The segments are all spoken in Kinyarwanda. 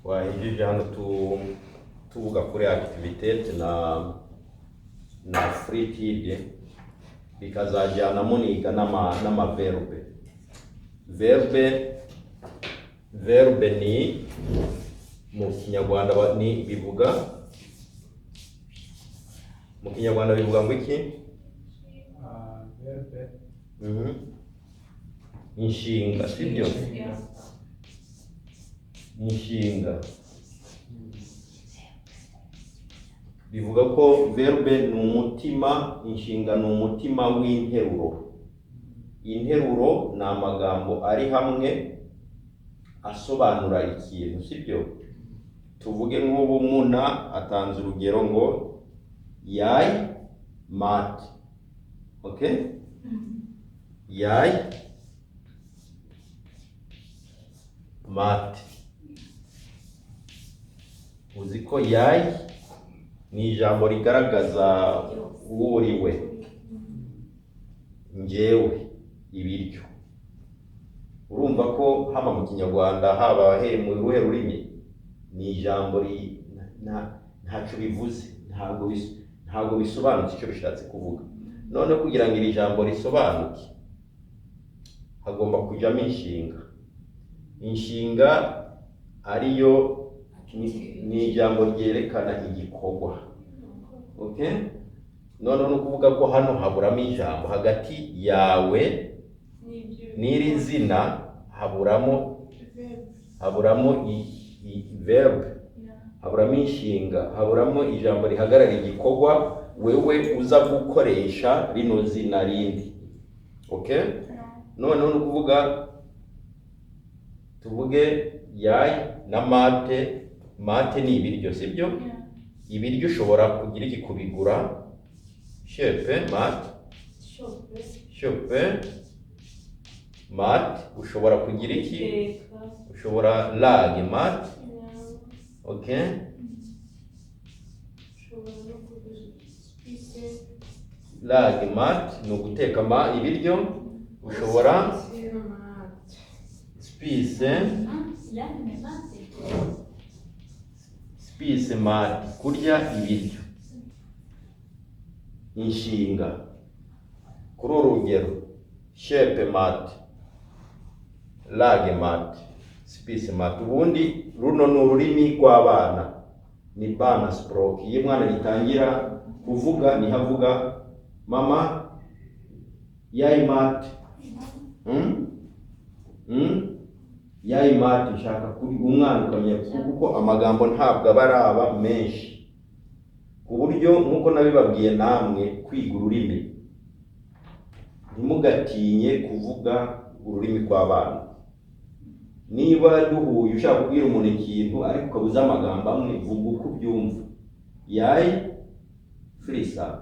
Twahejeje hano tuvuga kuri activité na free kid bikazajyanamo niga n'amaverbe. Verbe ni mu Kinyarwanda ni bivuga mu Kinyarwanda bivuga ngo iki? Verbe. Inshinga, sibyo? Inshinga bivuga ko verbe ni umutima, inshinga ni umutima w'interuro. Interuro ni amagambo ari hamwe asobanura ikintu, sibyo? Tuvuge nk'ubu Muna atanze urugero ngo yai mat. Okay? Yai mat. Uzi ko yai ni ijambo rigaragaza uwo uriwe, njyewe, ibiryo. Urumva ko haba mu Kinyarwanda haba mu ruhe rurimi ni ijambo ntacyo bivuze, ntabwo bisobanutse icyo bishatse kuvuga. None kugira ngo iri jambo risobanuke hagomba kujyamo inshinga. Inshinga ariyo ni ijambo ryerekana igikorwa. Okay? None no kuvuga ko hano haburamo ijambo hagati yawe n'iri zina haburamo verbe, haburamo inshinga, haburamo ijambo rihagarara igikorwa wewe uza gukoresha rino zina rindi. Okay? None no kuvuga tuvuge yai na mate. Mate ni ibiryo, sibyo? Ibiryo ushobora kugira iki? Kubigura. Chope mate. Chope mate ushobora kugira iki? Ushobora lage mate. Okay? Lage mate ni uguteka ibiryo. Ushobora spise mate kurya ibiryo. Inshinga kuri urugero chope mate, lage mate, spise mate. Ubundi runo ni ururimi rw'abana, ni bana sproke. Iyo mwana gitangira kuvuga ni havuga mama yai mate. Yai mate nshaka kuri umwana ukamenya kuko amagambo ntabwo abaraba menshi, ku buryo nkuko nabibabwiye namwe kwiga ururimi ntimugatinye kuvuga ururimi rw'abana. Niba duhuye ushaka kubwira umuntu ikintu ariko ukabuza amagambo amwe, vuga uko ubyumva. Yai frisa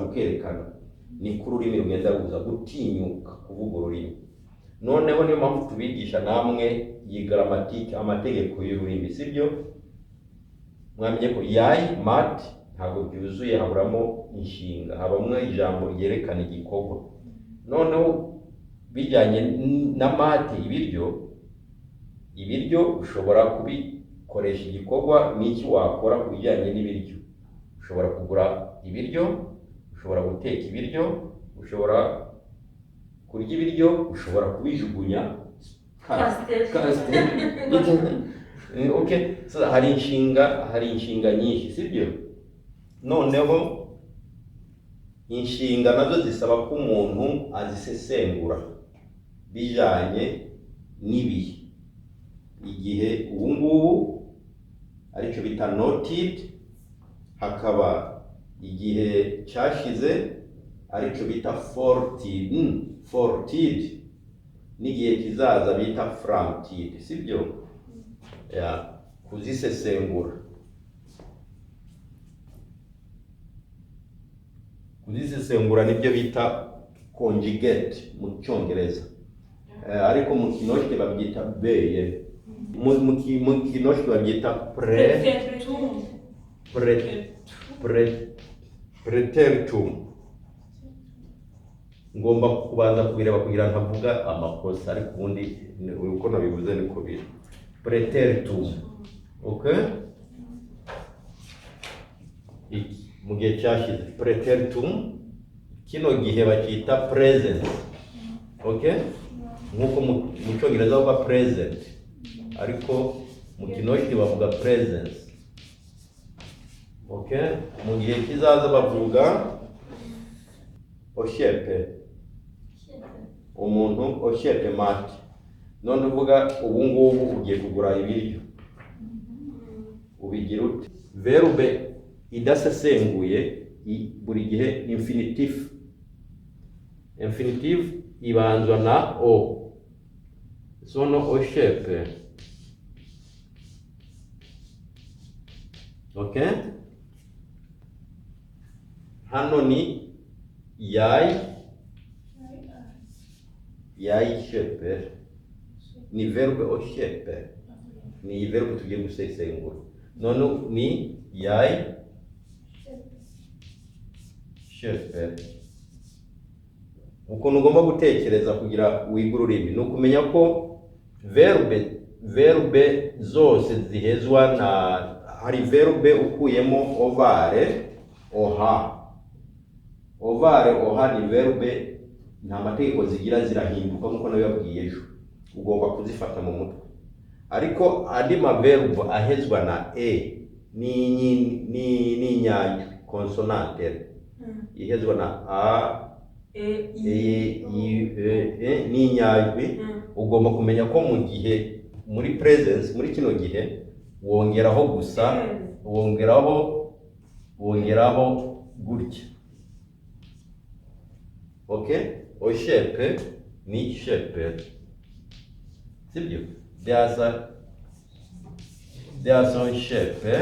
ukerekana ni ku rurimi rugenda ruza gutinyuka kuvuga ururimi. Noneho niyo mpamvu tubigisha namwe iyi gramatike, amategeko y'ururimi, sibyo? Mwamenye ko yai mat ntabwo byuzuye, haburamo inshinga, habamwe ijambo ryerekana igikorwa. Noneho bijyanye na mate, ibiryo ushobora kubikoresha igikorwa n'iki wakora ku bijyanye n'ibiryo. Ushobora kugura ibiryo, ushobora guteka ibiryo, ushobora kurya ibiryo, ushobora kubijugunya. Okay, so hari inshinga nyinshi, sibyo? Noneho inshinga nazo zisaba ko umuntu azisesengura bijyanye n'ibihe. Igihe ubu ngubu aricyo bita noted, hakaba igihe cyashize aricyo bita forted, n'igihe kizaza bita franked, sibyo? Kuzisesengura. Kuzisesengura nibyo bita conjugate mu Cyongereza. Ariko mu Kinoshwe babyita beye. Mu Kinoshwe babyita preteritum. ngomba kubanza kubireba kugira ntavuga amakosa, ariko ubundi uko nabivuze niko biri. Preteritum, okay? Mu gihe cyashize preteritum, kino gihe bakita present, okay? Nkuko mu cyongereza bavuga present, ariko mu kinoshiti bavuga presence, okay? Mu gihe kizaza bavuga oshepe, umuntu oshepe mate. None uvuga ubu ngubu ugiye kugura ibiryo, ubigira ute? Verbe idasesenguye buri gihe infinitive. Infinitive ibanzwa na o. Sono oshepe, okay? Hano ni yai shepe, ni verbe oshepe, ni verbe tugiye gusesengura. None ni yai shepe. Ukuntu ugomba gutekereza kugira wiga ururimi ni ukumenya ko verbe zose zihezwa na, hari verbe ukuyemo ovare, oha. Ovare, oha ni verbe nta mategeko zigira, zirahinduka nkuko nabibabwiye ejo. Ugomba kuzifata mu mutwe. Ariko andi maverbe ahezwa na ni nyajwi consonante, ihezwa na a, ni nyajwi. Ugomba kumenya ko mu gihe muri presence, muri kino gihe wongeraho gusa, wongeraho gutya, okay? Oshepe ni shepe, sibyo? There's on shepe,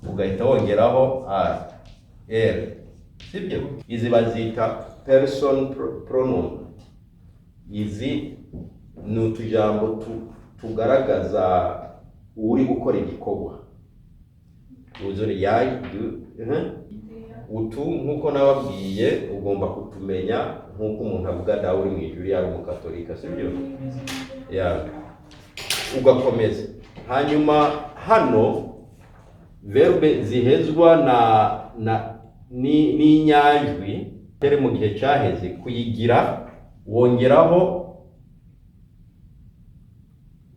ugahita wongeraho r, sibyo? Izi bazita person pronoun. Izi ni utujambo tugaragaza uri gukora igikorwa. Uzuri yai, utu nkuko nababwiye ugomba kutumenya, nkuko umuntu avuga dawe uri mu ijuru yari umukatolika, sibyo? Ugakomeza. Hanyuma hano verbe zihezwa ni nyajwi, tere mu gihe cyaheze kuyigira wongeraho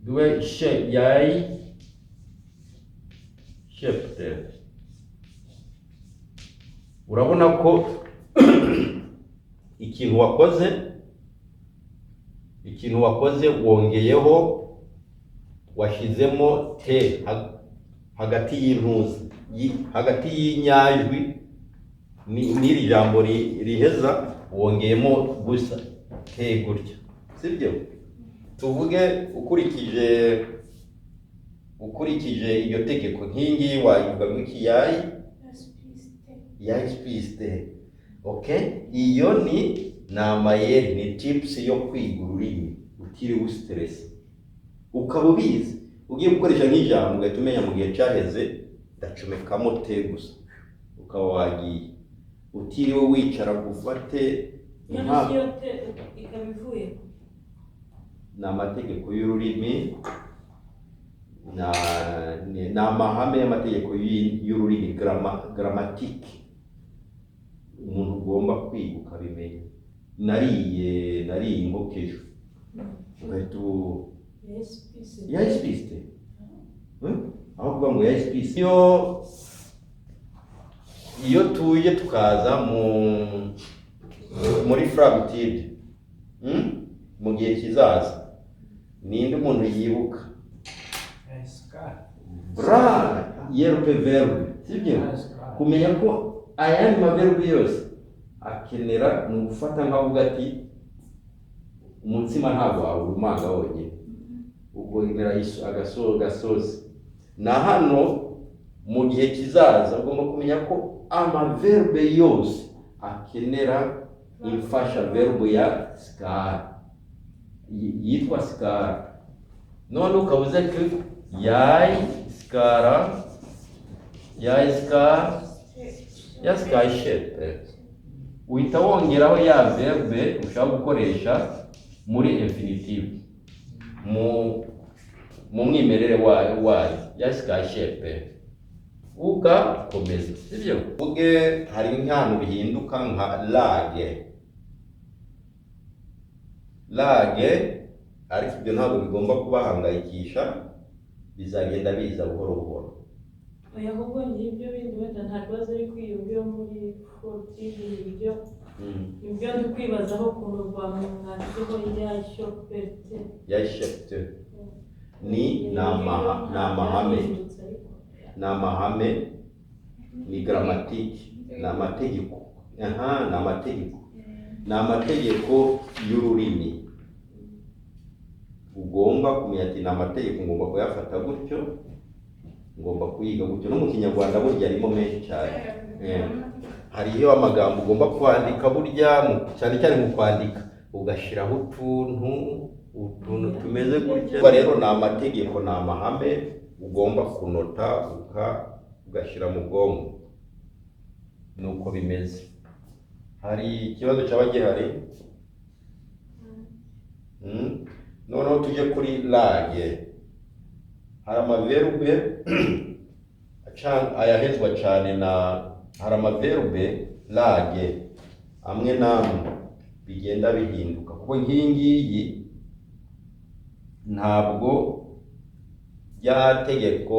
dwe yai shepte. Urabona ko ikintu wakoze wongeyeho, washizemo te hagati y'intuzi, hagati y'inyajwi n'iri jambo riheza wongeyemo gusa te gutya, sibyo? Tuvuge ukurikije iyo tegeko nk'ingi wayivuga mwiki yai spiste, okay? Iyo ni amayeri, ni tips yo kwiga ururimi utiriwe stress. Ukaba ubizi ugiye gukoresha nk'ijambo ugahita umenya mu gihe cyaheze ndacomekamo te gusa, ukaba wagiye utiriwe wicara gufate ikabivuye. Ni amategeko y'ururimi, ni amahame y'amategeko y'ururimi, gramatike umuntu ugomba kwiga ukabimenya. Nariye inkoko ejo, ugahita yayispiste, aho kuvuga ngo yayispiste. Iyo tuje tukaza muri fragmentide, mu gihe kizaza ninde umuntu yibuka? Yerpe verbe, sibyo? Kumenya ko ayandi maverbe yose akenera ni ugufata nkavuga ati umutsima ntabwo wawurumanga wonyine, ubwo imera agasozi. Na hano mu gihe kizaza ugomba kumenya ko amaverbe yose akenera imfasha verbe ya skara, yitwa skara. None ukavuze ko yai skara shepe, uhita wongeraho ya verbe ushaka gukoresha muri infinitive mu mwimerere wayo yasikashepe ugakomeza, sibyo? Uge hari nk'ahantu bihinduka nka lage, ariko ibyo ntabwo bigomba kubahangayikisha, bizagenda biza buhoro buhoro. Oya, ahubwo ibyo bindi wenda nta kibazo ari kwiyumvira muri fortive ibyo ndi kwibazaho ukuntu rwamwanditseho yashepte ni amahame, ni gramatike, ni amategeko. Ni amategeko y'ururimi. Ugomba kumenya ati ni amategeko, ngomba kuyafata gutyo, ngomba kuyiga gutyo. No mu Kinyarwanda burya arimo menshi cyane. Hariyo amagambo ugomba kwandika burya, cyane cyane mu kwandika ugashiraho utuntu tumeze gutya. Rero ni amategeko, ni amahame ugomba kunota ugashira mu bwonko. Nuko bimeze. Hari ikibazo cyaba gihari? Noneho tujye kuri lage. Hari amaverbe ayahezwa cyane hari amaverbe lage amwe namwe bigenda bihinduka, kuko ngiyi ntabwo rya tegeko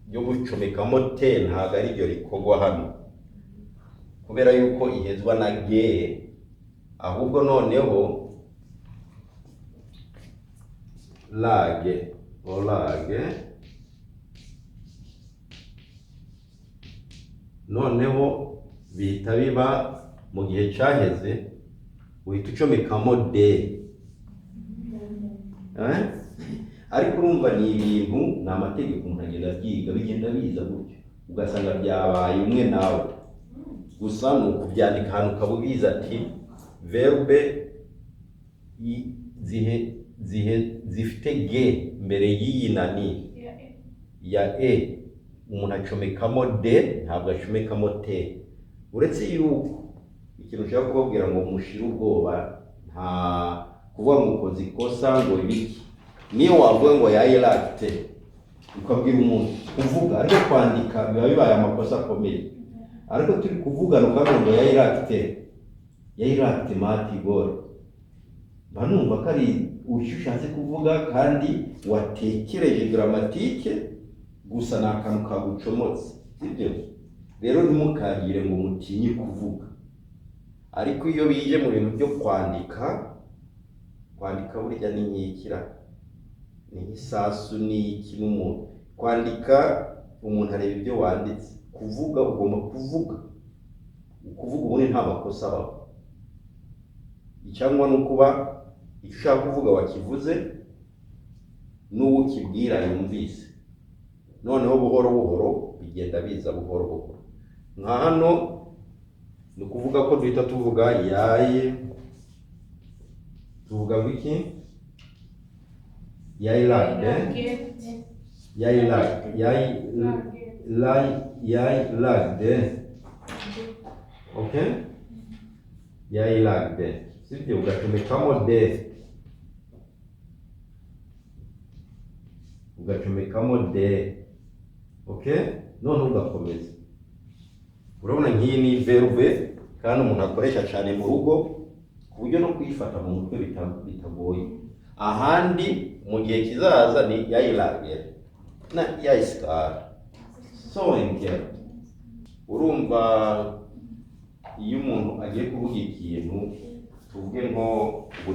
ryo gucomekamo te ntabwo ari ryo rikorwa hano, kubera yuko ihezwa na ge. Ahubwo noneho lage noneho bihita biba mu gihe cyaheze uhita ucomekamo de. Ariko urumva ni ibintu, ni amategeko umuntu agenda abyiga, bigenda biza gutyo ugasanga byabaye umwe nawe. Gusa ni ukubyandika ahantu ukaba ubizi ati verbe zifite ge mbere y'iyi nani ya e, umuntu acomekamo de, ntabwo acomekamo te. Uretse yuko ikintu ushaka kubabwira ngo mushire ubwoba, nta kuvuga ngo ukoze ikosa ngo ibiki. Niyo wavuga ngo yayirate ukabwira umuntu kuvuga, ariko kwandika biba bibaye amakosa akomeye. Ariko turi kuvugana ukavuga ngo yayirate mati goro, banumva ko ari ushatse kuvuga kandi watekereje gramatike, gusa ni akantu kagucomotse, sibyo? Rero ntimukagire ngo mutinye kuvuga. Ariko iyo bije mu bintu byo kwandika burya ni nk'ikira, ni nk'isasu, ni iki n'umuntu. Kwandika umuntu areba ibyo wanditse, kuvuga ugomba kuvuga ubundi nta makosa abaho. Icyangwa no kuba icyo ushaka kuvuga wakivuze, n'uwo ukibwira yumvise. Noneho buhoro buhoro bigenda biza buhoro buhoro. Nka hano ni ukuvuga ko duhita tuvuga yaye, tuvuga wiki yayilagde, okay, yayilagde, sibyo? Ugacomekamo de, okay, none ugakomeza. Urabona nk'iyi ni verbe kandi umuntu akoresha cyane mu rugo, ku buryo no kuyifata mu mutwe bitagoye. Ahandi mu gihe kizaza ni yayilagde na yayisikara. So urumva iyo umuntu agiye kuvuga ikintu, tuvuge nko ubu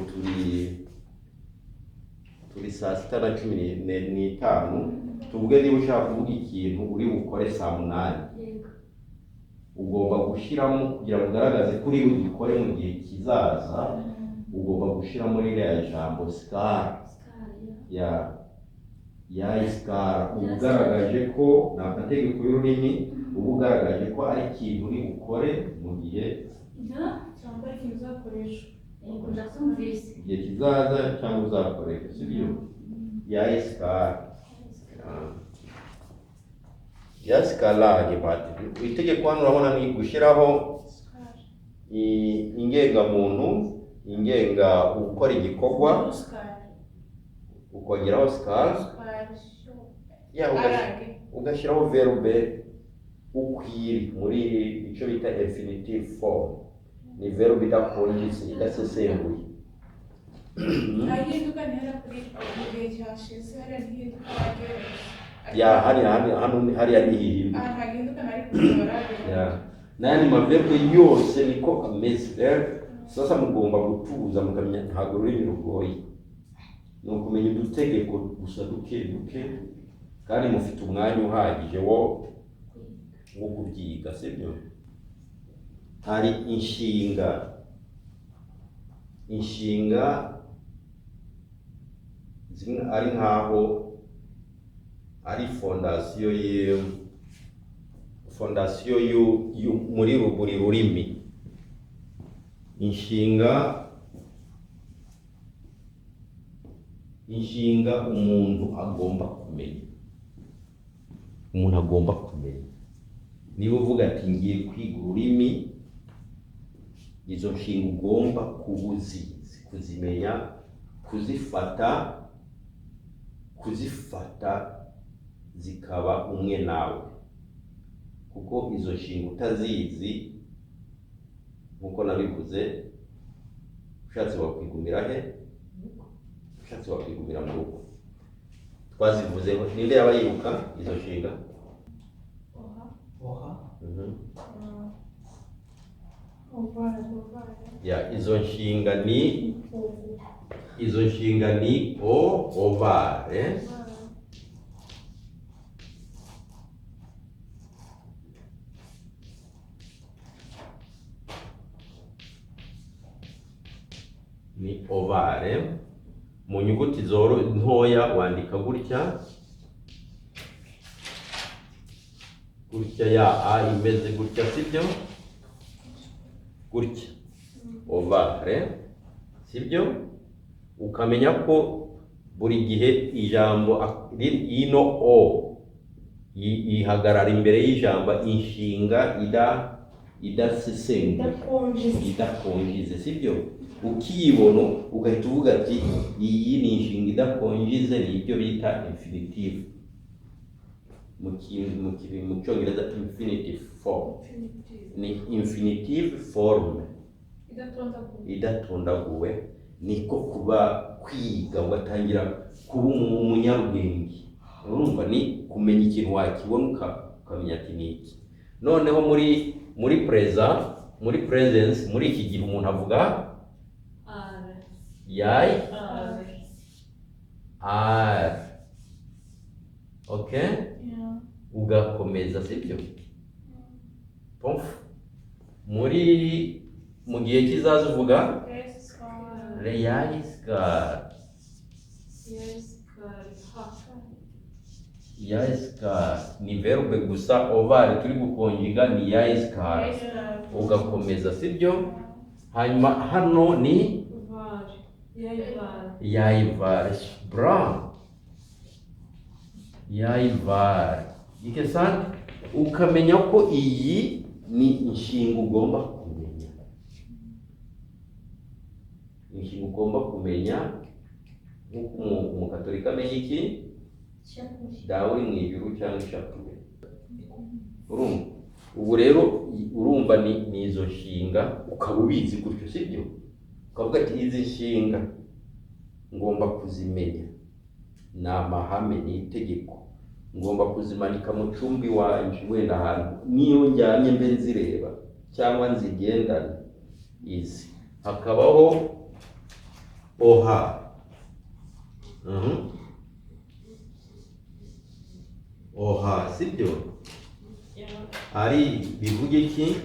turi saa 6:15, tuvuge niba ushaka kuvuga ikintu uri bukore saa 8, ugomba gushyiramo kugira ngo ugaragaze kuri ugikore mu gihe kizaza, ugomba gushyiramo ririya jambo scar ya iskara. Ugaragaje ko ni amategeko y'ururimi, ugaragaje ko ari ikintu uri bukore mu gihe igihe kizaza cyangwa uzakoresha, sibyo? Ya iskara yasikara. Itegeko hano urabona ni gushyiraho ingengamuntu, ingenga gukora igikorwa, ukongeraho skal, ugashyiraho verbe ukwiri muri icyo bita infinitive form. Ni verbe idakonjise, idasesenguye. Ahinduka ntera kuri igihe cyashize hariya ntihinduka wagereza. Ya hariya nihinduka. Hahinduka nari kubara. Ya. N'ayandi maverbe yose niko ameze. Sasa mugomba gutuza mukamenya ntabwo ururimi rugoye. Ni ukumenya udutegeko gusa duke kandi mufite umwanya uhagije wo kubyiga, sibyo? Hari inshinga zimwe ari nkaho ari fondasiyo muri buri rurimi. Inshinga umuntu agomba kumenya. Niba uvuga ati ngiye kwiga ururimi, izo nshinga ugomba kuzimenya, kuzifata zikaba umwe nawe, kuko izo nshinga utazizi nkuko nabivuze, ushatse wakwigumira he? Ushatse wakwigumira mu rugo. Twazivuzeho, ninde yaba yibuka izo nshinga? Ya, izo nshinga ni ovare, ni ovare. Mu nyuguti ntoya wandika gutya, ya a imeze gutya, sibyo? Gutya ovare, sibyo? Ukamenya ko buri gihe ijambo ino o ihagarara imbere y'ijambo inshinga idakonjize, sibyo? Ukiyibona ugahita uvuga ati iyi ni inshinga idakonjize, ni ibyo bita infinitive. Mu Cyongereza infinitive form. Ni infinitive form idatondaguwe. Niko kuba kwiga ugatangira kuba umunyarwenge. Urumva ni kumenya ikintu wakibona ukamenya ati ni iki. Noneho muri presence, muri iki gihe umuntu avuga are. Okay? Ugakomeza, sibyo? Mu gihe kizaza uvuga yayiskar. Ni verbe gusa, ovare turi gukonjiga ni yayiskar. Ugakomeza, sibyo? Hanyuma hano ni yayivar. Bra yayivar. Ikesana ukamenya ko iyi ni inshinga ugomba kumenya. Inshinga ugomba kumenya nk'uko umukatolika amenya iki? Dawe uri mu ijuru cyangwa ishapule. Urumva? Ubu rero urumva ni izo nshinga ukaba ubizi gutyo, sibyo? Ukavuga ati izi nshinga ngomba kuzimenya. Ni amahame, ni itegeko. Ngomba kuzimanika mu cumbi wanje, wenda ahantu niyo njyanye mbe nzireba cyangwa nzigendana. Izi hakabaho oha. Oha, sibyo? Ari bivuga iki?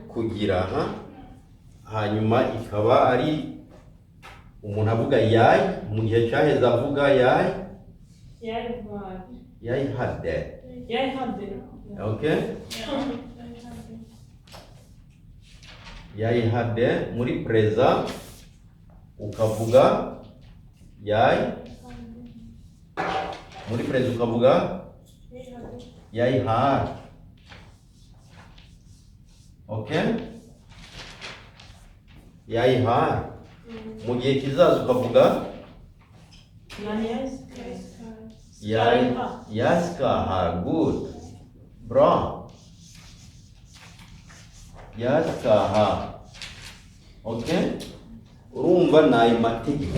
Kugira. Hanyuma ikaba ari umuntu avuga yayi, mu gihe cyaheze avuga yayi hade. Okay? Yayi hade. Muri preza ukavuga yayi. Muri preza ukavuga yayi had. Okay, yayihaye. Mu gihe kizaza ukavuga nani yaskaha. Good bro, yaskaha. Okay, urumva ni ayo mategeko